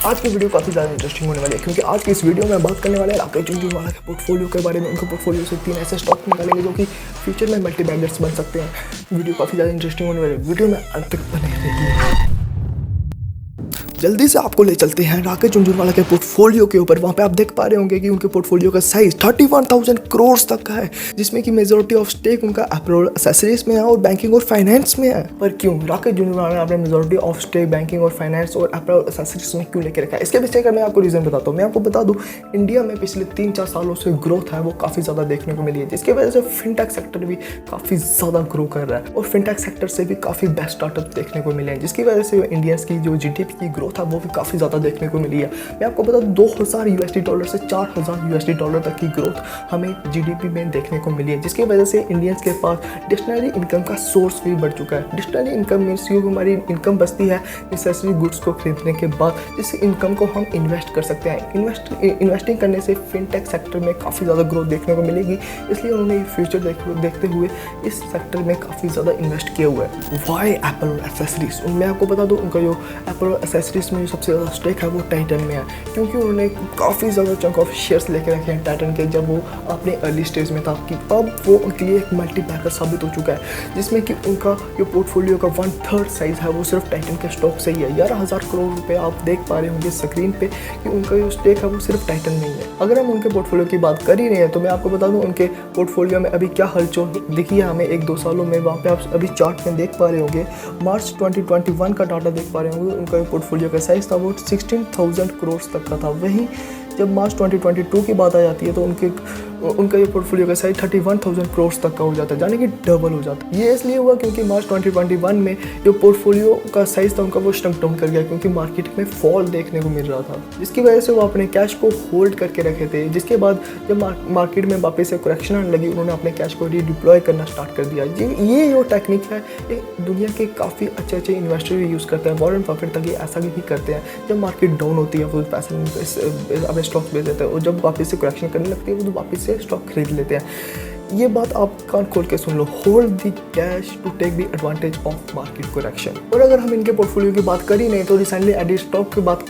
आज की वीडियो काफ़ी ज़्यादा इंटरेस्टिंग होने वाली है, क्योंकि आज की इस वीडियो में बात करने वाले हैं राकेश झुनझुनवाला के पोर्टफोलियो के बारे में। उनके पोर्टफोलियो से 3 ऐसे स्टॉक निकालेंगे जो कि फ्यूचर में मल्टी बैगर्स बन सकते हैं। वीडियो काफ़ी ज़्यादा इंटरेस्टिंग होने वाली है, वीडियो में अंत तक बने रहिए। जल्दी से आपको ले चलते हैं राकेश झुनझुनवाला के पोर्टफोलियो के ऊपर। वहाँ पे आप देख पा रहे होंगे कि उनके पोर्टफोलियो का साइज 31,000 करोड़ तक का है, जिसमें कि मेजॉरिटी ऑफ स्टेक उनका अपैरल एक्सेसरीज में है और बैंकिंग और फाइनेंस में है। पर क्यों राकेश झुनझुनवाला ने अपने मेजॉरिटी ऑफ स्टेक बैंकिंग और फाइनेंस और अपैरल एक्सेसरीज में क्यों लेके रखा है, इसके पीछे का मैं आपको रीज़न बताता हूँ। मैं आपको बता दूँ, इंडिया में पिछले 3-4 सालों से ग्रोथ है वो काफ़ी ज़्यादा देखने को मिली है, जिसकी वजह से फिनटेक सेक्टर भी काफ़ी ज़्यादा ग्रो कर रहा है और फिनटेक सेक्टर से भी काफ़ी बेस्ट स्टार्टअप देखने को मिले हैं, जिसकी वजह से इंडियंस की जो जीडीपी की ग्रोथ है वो भी काफ़ी ज़्यादा देखने को मिली है। मैं आपको बता दूं, $2,000 से $4,000 तक की ग्रोथ हमें जीडीपी में देखने को मिली है, जिसकी वजह से इंडियंस के पास डिक्शनरी इनकम का सोर्स भी बढ़ चुका है। डिक्शनरी इनकम मीन्स जो हमारी इनकम बचती है नेसेसरी गुड्स को खरीदने के बाद, जिस इनकम को हम इन्वेस्ट कर सकते हैं। इन्वेस्टिंग करने से फिनटेक सेक्टर में काफ़ी ज़्यादा ग्रोथ देखने को मिलेगी, इसलिए उन्होंने फ्यूचर देखते हुए इस सेक्टर में काफ़ी ज़्यादा इन्वेस्ट किया हुआ है। वाई एप्पल एक्सेसरीज, मैं आपको बता दूँ, उनका जो एप्पल एक्सेसरीज में सबसे ज़्यादा स्टेक है वो टाइटन में है, क्योंकि उन्होंने काफ़ी ज़्यादा चंक ऑफ शेयर्स लेके रखे हैं टाइटन के, जब वो अपने अर्ली स्टेज में था। कि अब वो उनके लिए एक मल्टी बैगर साबित हो चुका है, जिसमें कि उनका जो पोर्टफोलियो का 1/3 साइज है वो सिर्फ टाइटन के स्टॉक से ही है। 11,000 करोड़ रुपए आप देख पा रहे होंगे स्क्रीन पे कि उनका जो स्टेक है वो सिर्फ टाइटन में ही है। अगर हम उनके पोर्टफोलियो की बात कर ही रहे हैं तो मैं आपको बता दूं, उनके पोर्टफोलियो में अभी क्या हलचल दिखी है हमें 1-2 सालों में। वहाँ पे आप अभी चार्ट में देख पा रहे होंगे, मार्च 2021 का डाटा देख पा रहे होंगे। उनका पोर्टफोलियो का साइज था वो 16,000 करोड़ तक का था। वहीं जब मार्च 2022 की बात आ जाती है तो उनका ये पोर्टफोलियो का साइज 31,000 करोड़ तक का हो जाता है, यानी कि डबल हो जाता है। ये इसलिए हुआ क्योंकि मार्च 2021 में जो पोर्टफोलियो का साइज था उनका वो श्रंक डाउन कर गया, क्योंकि मार्केट में फॉल देखने को मिल रहा था, जिसकी वजह से वो अपने कैश को होल्ड करके रखे थे। जिसके बाद जब मार्केट में वापस से करेक्शन आने लगी, उन्होंने अपने कैश को रीडिप्लॉय करना स्टार्ट कर दिया। ये जो टेक्निक है ये दुनिया के काफ़ी अच्छे इन्वेस्टर भी यूज़ करते हैं। वॉरेन बफेट तक ये ऐसा भी करते हैं, जब मार्केट डाउन होती है वो पैसे अपने स्टॉक्स बेच देते हैं और जब वापस से करेक्शन करने लगती है वो तो वापस से स्टॉक खरीद लेते हैं। ये बात आप कान खोल के सुन लो, hold the cash to take the advantage of market correction. और अगर हम इनके पोर्टफोलियो की बात कर ही नहीं तो रिसेंटली एडिट स्टॉक की बात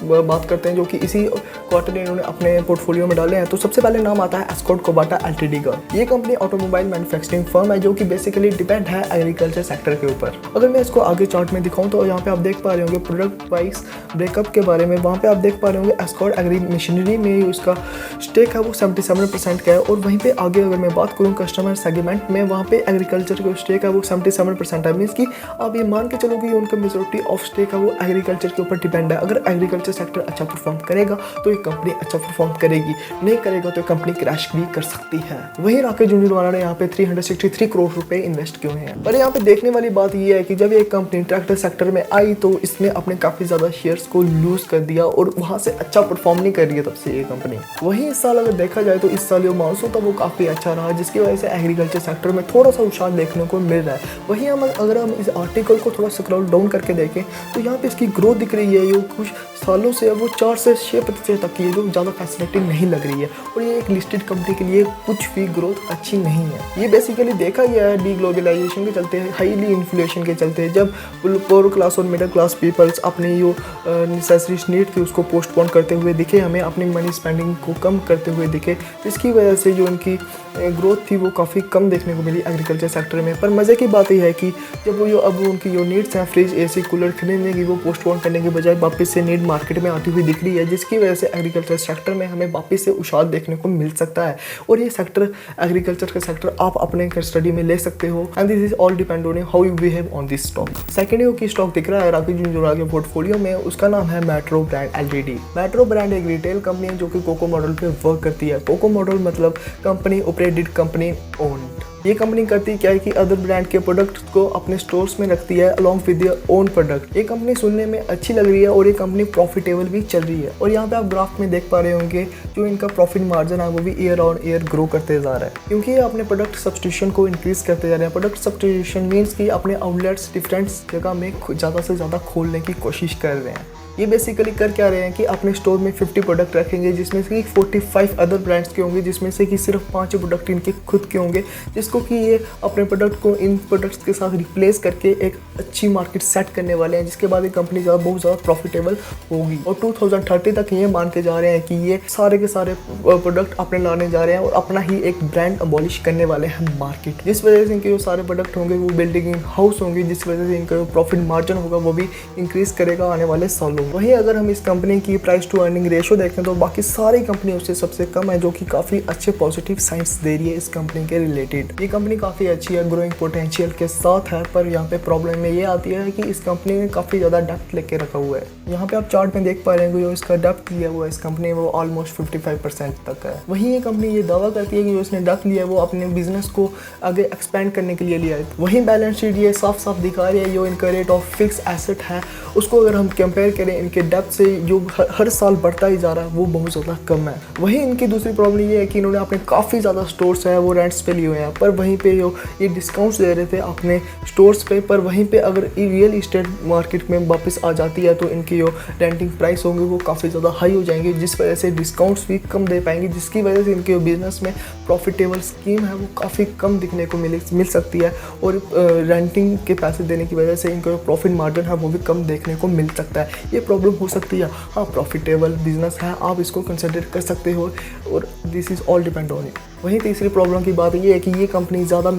करते हैं, जो कि इसी क्वार्टर इन्होंने अपने पोर्टफोलियो में डाले हैं। तो सबसे पहले नाम आता है एस्कॉर्ट कोबाटा एलटीडी का। ये कंपनी ऑटोमोबाइल मैन्युफैक्चरिंग फर्म है, जो कि बेसिकली डिपेंड है एग्रीकल्चर सेक्टर के ऊपर। अगर मैं इसको आगे चार्ट में दिखाऊं तो यहाँ पे आप देख पा रहे होंगे प्रोडक्ट वाइज ब्रेकअप के बारे में। वहाँ पे आप देख पा रहे होंगे एस्कॉर्ट एग्री मशीनरी में उसका स्टेक है वो 77% का है। और वहीं पे आगे अगर मैं बात करूँ कस्टमर सेगमेंट में, वहाँ पे एग्रीकल्चर का स्टेक है वो 77% है। मीन्स कि आप ये मान के चलो कि उनका मेजॉरिटी ऑफ स्टेक है वो एग्रीकल्चर के ऊपर डिपेंड है। अगर एग्रीकल्चर सेक्टर अच्छा परफॉर्म करेगा तो ये कंपनी अच्छा परफॉर्म करेगी, नहीं करेगा तो कंपनी क्रैश भी कर सकती है। वहीं राकेश झुनझुनवाला ने यहाँ पे 363 करोड़ रुपए इन्वेस्ट किए हैं। पर यहाँ पे देखने वाली बात ये है कि जब ये कंपनी ट्रैक्टर सेक्टर में आई तो इसने अपने काफ़ी ज़्यादा शेयर्स को लूज कर दिया और वहाँ से अच्छा परफॉर्म नहीं कर रही है तब से ये कंपनी। वहीं इस साल अगर देखा जाए तो इस साल जो मानसून था वो काफ़ी अच्छा रहा, जिसकी वजह से एग्रीकल्चर सेक्टर में थोड़ा सा उत्साह देखने को मिल रहा है। वहीं अगर हम इस आर्टिकल को थोड़ा स्क्रॉल डाउन करके देखें तो यहाँ पे इसकी ग्रोथ दिख रही है, जो कुछ सालों से वो 4 से 6% तक की है, जो ज़्यादा फैसिनेटिंग नहीं लग रही है। और ये एक लिस्टेड कंपनी के लिए कुछ भी ग्रोथ अच्छी नहीं है। ये बेसिकली देखा गया है डी ग्लोबलाइजेशन के चलते, हाईली इन्फ्लेशन के चलते, जब पुअर क्लास और मिडिल क्लास पीपल्स अपनी जो नेसेसरी नीड थी उसको पोस्टपोन करते हुए दिखे, हमें अपनी मनी स्पेंडिंग को कम करते हुए दिखे। इसकी वजह से जो उनकी ग्रोथ थी वो काफ़ी कम देखने को मिली एग्रीकल्चर सेक्टर में। पर मज़े की बात यह है कि जब वो अब उनकी जो नीड्स हैं फ्रिज एसी कूलर खरीदने की, वो पोस्टपोन करने के बजाय वापस से नीड मार्केट में आती हुई दिख रही है, जिसकी वजह से एग्रीकल्चर सेक्टर में हमें वापस से उछाल देखने को मिल सकता है। और ये सेक्टर एग्रीकल्चर का सेक्टर आप अपने स्टडी में ले सकते हो। And this is all depend on how you behave on this stock. Second की स्टॉक दिख रहा है राकेश झुनझुनवाला के पोर्टफोलियो में, उसका नाम है metro brand LTD. Metro brand एक रिटेल कंपनी है जो कि कोको मॉडल पे वर्क करती है। कोको मॉडल मतलब कंपनी ऑपरेटेड कंपनी ओन्ड। ये कंपनी करती क्या है कि अदर ब्रांड के प्रोडक्ट्स को अपने स्टोर्स में रखती है along with their own product. ये कंपनी सुनने में अच्छी लग रही है और ये कंपनी प्रॉफिटेबल भी चल रही है। और यहाँ पे आप ग्राफ में देख पा रहे होंगे जो इनका प्रॉफिट मार्जिन है वो भी ईयर ऑन ईयर ग्रो करते जा रहा है, क्योंकि ये अपने प्रोडक्ट सब्सटीट्यूशन को इंक्रीज करते जा रहे हैं। प्रोडक्ट सब्सटीट्यूशन मीन्स कि अपने आउटलेट्स डिफरेंट जगह में ज़्यादा से ज़्यादा खोलने की कोशिश कर रहे हैं। ये बेसिकली कर क्या रहे हैं कि अपने स्टोर में 50 प्रोडक्ट रखेंगे, जिसमें से 45 अदर ब्रांड्स के होंगे, जिसमें से कि सिर्फ 5 प्रोडक्ट इनके खुद के होंगे, जिसको कि ये अपने प्रोडक्ट को इन प्रोडक्ट्स के साथ रिप्लेस करके एक अच्छी मार्केट सेट करने वाले हैं, जिसके बाद ये कंपनी बहुत ज़्यादा प्रॉफिटेबल होगी। और 2030 तक ये मान के जा रहे हैं कि ये सारे के सारे प्रोडक्ट अपने लाने जा रहे हैं और अपना ही एक ब्रांड अबॉलिश करने वाले हैं मार्केट, जिस वजह से इनके जो सारे प्रोडक्ट होंगे वो बिल्डिंग इन हाउस होंगे, जिस वजह से इनका जो प्रॉफिट मार्जिन होगा वो भी इंक्रीज करेगा आने वाले सालों में। वहीं अगर हम इस कंपनी की प्राइस टू अर्निंग रेशो देखें तो बाकी सारी कंपनियों से सबसे कम है, जो कि काफ़ी अच्छे पॉजिटिव साइंस दे रही है इस कंपनी के रिलेटेड। ये कंपनी काफ़ी अच्छी है, ग्रोइंग पोटेंशियल के साथ है, पर यहाँ पे प्रॉब्लम में ये आती है कि इस कंपनी ने काफ़ी ज़्यादा डेप्थ लेके रखा हुआ है। यहाँ पे आप चार्ट में देख पा रहे हैं जो इसका डेप्थ लिया हुआ है इस कंपनी में वो ऑलमोस्ट 55% तक है। वहीं ये कंपनी ये दावा करती है कि जो इसने डेप्थ लिया है वो अपने बिजनेस को आगे एक्सपेंड करने के लिए लिया है। वहीं बैलेंस शीट ये साफ साफ दिखा रही है जो इनका रेट ऑफ फिक्स एसेट है उसको अगर हम कंपेयर करें इनके डेप्थ से जो हर साल बढ़ता ही जा रहा है वो बहुत ज़्यादा कम है। वहीं इनकी दूसरी प्रॉब्लम ये है कि इन्होंने अपने काफ़ी ज़्यादा स्टोर्स है वो रेंट्स पे लिए हुए हैं, पर वहीं पे जो ये डिस्काउंट्स दे रहे थे अपने स्टोर्स पे, पर वहीं पे अगर रियल इस्टेट मार्केट में वापस आ जाती है तो इनकी जो रेंटिंग प्राइस होंगे वो काफ़ी ज़्यादा हाई हो जाएंगे, जिस वजह से डिस्काउंट्स भी कम दे पाएंगे, जिसकी वजह से इनके बिजनेस में प्रॉफिटेबल स्कीम है वो काफ़ी कम दिखने को मिल सकती है और रेंटिंग के पैसे देने की वजह से इनका जो प्रॉफिट मार्जिन है वो भी कम देखने को मिल सकता है। ये प्रॉब्लम हो सकती है। हाँ, प्रॉफिटेबल बिजनेस है, आप इसको कंसिडर कर सकते हो और this is all depend on it. वहीं तीसरी प्रॉब्लम की बात ये है कि ये कंपनी ज़्यादा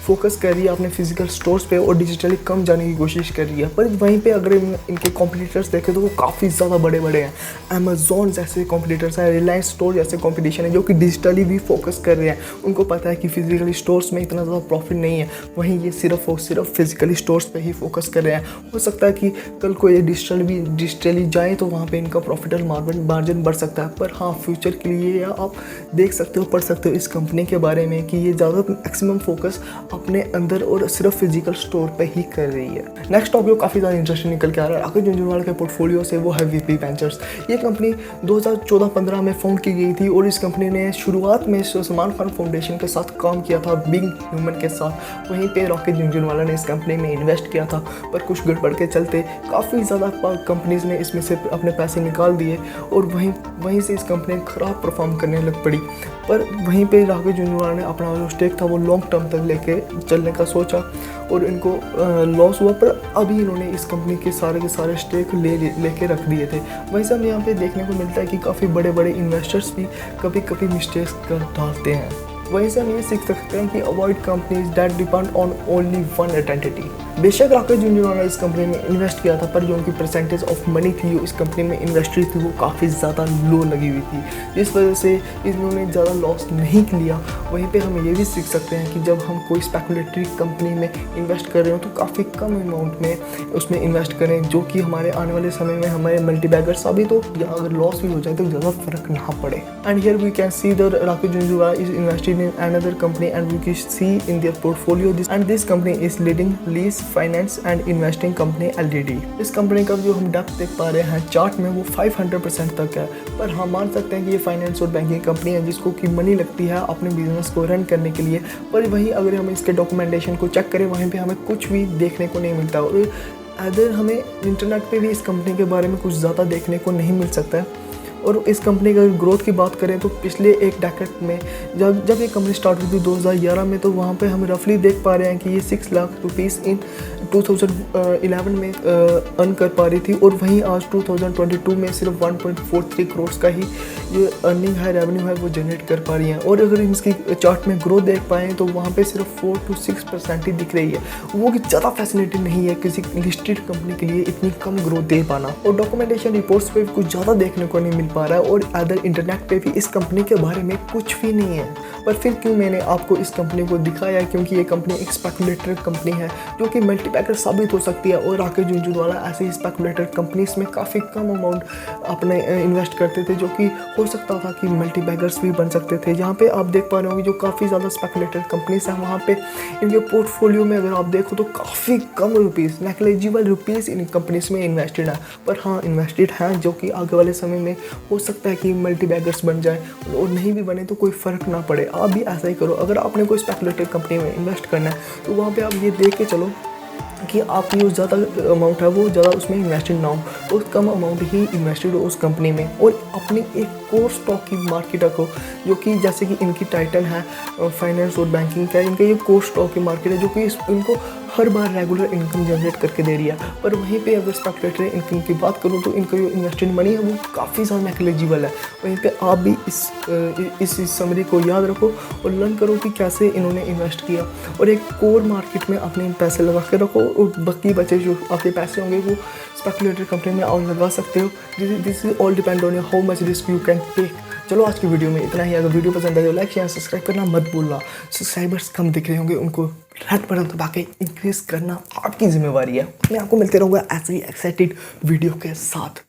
फोकस कर रही है अपने फिजिकल स्टोर्स पे और डिजिटली कम जाने की कोशिश कर रही है, पर वहीं पे अगर इनके कॉम्पिटिटर्स देखें तो वो काफ़ी ज़्यादा बड़े बड़े हैं। अमेजोन जैसे कॉम्पिटिटर्स हैं, रिलायंस स्टोर जैसे कॉम्पिटिशन है जो कि डिजिटली भी फोकस कर रहे हैं। उनको पता है कि फिजिकली स्टोर्स में इतना ज़्यादा प्रॉफिट नहीं है, वहीं ये सिर्फ और सिर्फ फिजिकली स्टोर्स पे ही फोकस कर रहे हैं। हो सकता है कि कल को ये डिजिटली जाए तो वहाँ पे इनका प्रॉफिटल मार्जिन बढ़ सकता है, पर हाँ फ्यूचर के लिए या आप देख सकते हो, पढ़ सकते हो इस कंपनी के बारे में कि ये ज़्यादा मैक्सिमम फोकस अपने अंदर और सिर्फ फिजिकल स्टोर पे ही कर रही है। नेक्स्ट टॉपिक काफ़ी ज़्यादा इंटरेस्टिंग निकल के आ रहा है राकेश झुनझुनवाला के पोर्टफोलियो से, वो है वीपी वेंचर्स। ये कंपनी 2014-15 में फाउंड की गई थी और इस कंपनी ने शुरुआत में सलमान खान फाउंडेशन के साथ काम किया था, बीइंग ह्यूमन के साथ। वहीं पे राकेश झुनझुनवाला ने इस कंपनी में इन्वेस्ट किया था, पर कुछ गड़बड़ के चलते काफ़ी ज़्यादा कंपनीज ने इसमें से अपने पैसे निकाल दिए और वहीं से इस कंपनी ख़राब परफॉर्म करने लग पड़ी। पर वहीं पे राकेश झुनझुनवाला ने अपना जो स्टेक था वो लॉन्ग टर्म तक लेके चलने का सोचा और इनको लॉस हुआ, पर अभी इन्होंने इस कंपनी के सारे स्टेक लेके रख दिए थे। वैसे हम यहाँ पे देखने को मिलता है कि काफ़ी बड़े बड़े इन्वेस्टर्स भी कभी कभी मिस्टेक्स कर डालते हैं। वहीं से हम ये सीख सकते हैं कि avoid companies that depend on only one identity. बेशक राकेश झुनझुनवाला ने इस कंपनी में इन्वेस्ट किया था, पर जो उनकी परसेंटेज ऑफ मनी थी जो इस कंपनी में इन्वेस्टरी थी वो काफ़ी ज़्यादा लो लगी हुई थी, जिस वजह से इन्होंने ज़्यादा लॉस नहीं लिया। वहीं पे हम ये भी सीख सकते हैं कि जब हम कोई स्पेकुलेटरी कंपनी में इन्वेस्ट कर रहे हो तो काफ़ी कम अमाउंट में उसमें इन्वेस्ट करें, जो कि हमारे आने वाले समय में हमारे मल्टीबैगर साबित हो या अगर लॉस भी हो जाए तो ज़्यादा फर्क ना पड़े। And here we can see the Rakesh Jhunjhunwala is invested in another company and we can see in their portfolio this company is leading lease finance and investing company LTD। इस कंपनी का जो हम डेप्थ देख पा रहे हैं चार्ट में वो 500% तक है, पर हम मान सकते हैं कि ये फाइनेंस और बैंकिंग कंपनी है जिसको की मनी लगती है अपने बिजनेस को रन करने के लिए। पर वहीं अगर हम इसके डॉक्यूमेंटेशन को चेक करें वहीं पे हमें कुछ भी देखने को नहीं मिलता और अदर हमें इंटरनेट पे भी इस कंपनी के बारे में कुछ ज़्यादा देखने को नहीं मिल सकता है। और इस कंपनी का ग्रोथ की बात करें तो पिछले एक डेकेड में जब ये कंपनी स्टार्ट हुई थी 2011 में, तो वहाँ पे हम रफली देख पा रहे हैं कि ये 6 लाख रुपीस इन 2011 में अर्न कर पा रही थी और वहीं आज 2022 में सिर्फ 1.43 करोड़ का ही ये अर्निंग है, रेवेन्यू है वो जनरेट कर पा रही हैं। और अगर इसकी चार्ट में ग्रोथ देख पाएँ तो वहाँ पे सिर्फ 4 to 6% ही दिख रही है, वो कि ज़्यादा फैसिलिटी नहीं है किसी लिस्टेड कंपनी के लिए इतनी कम ग्रोथ दे पाना। और डॉक्यूमेंटेशन रिपोर्ट्स पे कुछ ज़्यादा देखने को नहीं मिल पा रहा है और अदर इंटरनेट पे भी इस कंपनी के बारे में कुछ भी नहीं है। पर फिर क्यों मैंने आपको इस कंपनी को दिखाया, क्योंकि ये कंपनी एक स्पेकुलेटर कंपनी है जो कि मल्टीबैगर साबित हो सकती है। और राकेश झुनझुनवाला ऐसे ही स्पेकुलेटर कंपनीज में काफ़ी कम अमाउंट अपने इन्वेस्ट करते थे, जो कि हो सकता था कि मल्टीबैगर्स भी बन सकते थे। यहाँ पे आप देख पा रहे होंगे जो काफ़ी ज़्यादा स्पेकुलेटर कंपनीज हैं वहाँ पे इनके पोर्टफोलियो में अगर आप देखो तो काफ़ी कम रुपीज़, नेग्लिजिबल रुपीज़ इन कंपनीज में इन्वेस्टेड है। पर हाँ इन्वेस्टेड हैं जो कि आगे वाले समय में हो सकता है कि मल्टीबैगर्स बन जाए और नहीं भी बने तो कोई फ़र्क ना पड़े। आप भी ऐसा ही करो। अगर आपने कोई स्पेकुलेटिव कंपनी में इन्वेस्ट करना है तो वहाँ पे आप ये देख के चलो कि आपकी जो ज़्यादा अमाउंट है वो ज़्यादा उसमें इन्वेस्टेड ना हो, तो कम अमाउंट ही इन्वेस्टेड हो उस कंपनी में, और अपनी एक कोर स्टॉक की मार्केट रखो, जो कि जैसे कि इनकी टाइटन है फाइनेंस और बैंकिंग का, इनका ये कोर स्टॉक की मार्केट है जो कि इनको हर बार रेगुलर इनकम जनरेट करके दे रही है। पर वहीं पे अगर स्पेकुलेटरी इनकम की बात करूँ तो इनका जो इन्वेस्टेड मनी है वो काफ़ी ज़्यादा नेग्लिजिबल है। वहीं पे आप भी इस समरी को याद रखो और लर्न करो कि कैसे इन्होंने इन्वेस्ट किया, और एक कोर मार्केट में अपने पैसे लगा के रखो, और बाकी बचे जो आपके पैसे होंगे वो स्पेकुलेटरी कंपनी में और लगा सकते हो। This is all depend on how much risk you can take. चलो आज की वीडियो में इतना ही। अगर वीडियो पसंद आए तो लाइक शेयर सब्सक्राइब करना मत भूलना। सब्सक्राइबर्स कम दिख रहे होंगे, उनको रेड बटन दबा के इंक्रीज करना आपकी जिम्मेवारी है। मैं आपको मिलते रहूँगा ऐसे ही एक्साइटेड वीडियो के साथ।